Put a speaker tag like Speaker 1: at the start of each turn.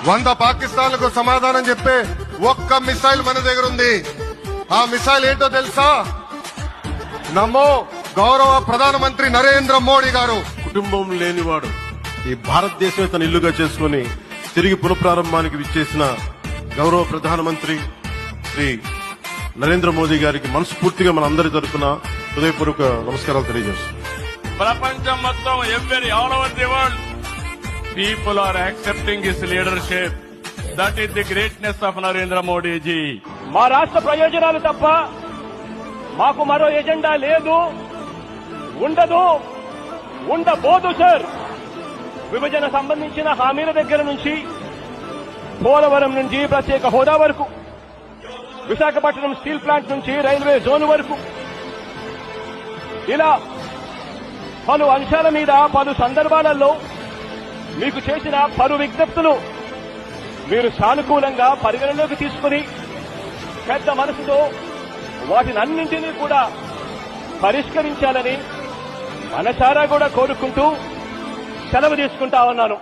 Speaker 1: 100 పాకిస్తాన్లకు సమాధానం చెప్పే ఒక్క మిసైల్ మన దగ్గర ఉంది. ఆ మిసైల్ ఏంటో తెలుసా? నమో గౌరవ ప్రధానమంత్రి నరేంద్ర మోడీ గారు.
Speaker 2: కుటుంబం లేనివాడు ఈ భారతదేశమే తన ఇల్లుగా చేసుకుని తిరిగి పునఃప్రారంభానికి విచ్చేసిన గౌరవ ప్రధానమంత్రి శ్రీ నరేంద్ర మోదీ గారికి మనస్ఫూర్తిగా మన అందరి తరఫున హృదయపూర్వక నమస్కారాలు తెలియజేస్తున్నాం.
Speaker 3: ప్రపంచం మొత్తం all over the world people are accepting his leadership. That is the greatness of Narendra Modiji.
Speaker 4: మా రాష్ట్ర ప్రయోజనాలు తప్ప మాకు మరో ఎజెండా లేదు, ఉండదు, ఉండబోదు సార్. విభజన సంబంధించిన హామీల దగ్గర నుంచి పోలవరం నుంచి ప్రత్యేక హోదా వరకు, విశాఖపట్నం స్టీల్ ప్లాంట్ నుంచి రైల్వే జోన్ వరకు, ఇలా పలు అంశాల మీద పలు సందర్భాలలో మీకు చేసిన పలు విజ్ఞప్తులు మీరు సానుకూలంగా పరిగణలోకి తీసుకుని పెద్ద మనసుతో వాటినన్నింటినీ కూడా పరిష్కరించాలని మనసారా కూడా కోరుకుంటూ సెలవు తీసుకుంటా ఉన్నాను.